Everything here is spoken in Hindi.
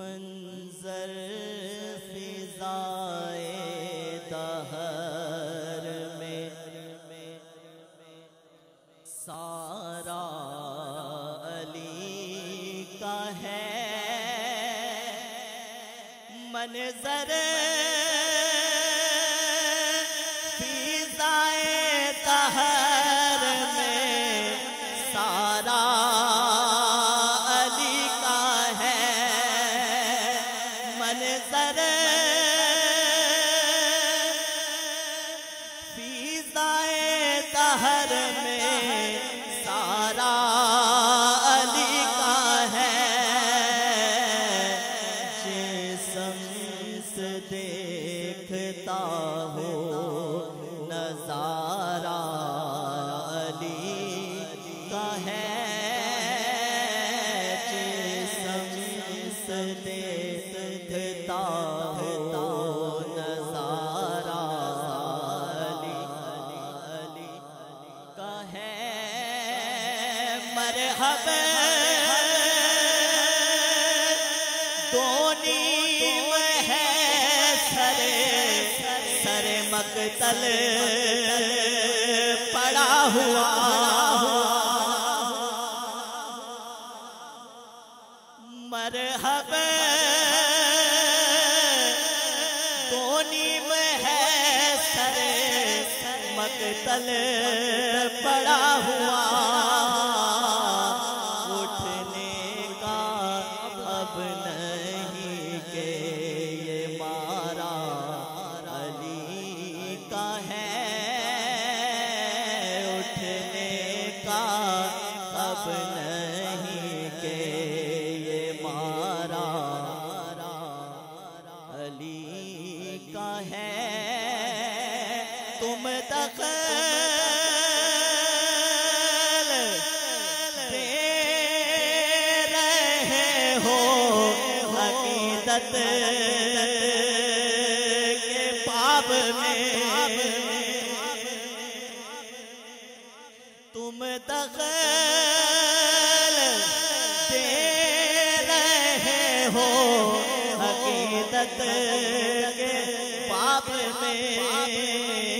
मंजर फिजाए दहर में सारा अली का है मंजर फिजाए दहर में सारा अली का है मंजर फिजाए दहर में सारा अली का है जिसम देखता हो नजारा अली का है जिसम देखता हो नजारा अली का है मरहबा दोनीम है सरे मकतल पड़ा हुआ मरहबा दोनीम है सरे मकतल पड़ा हुआ उठने का अब नहीं के ये मारा अली का है उठने का अब नहीं के ये मारा अली का है तुम तक के पाप में तुम दखल दे रहे हो हकीकत के पाप में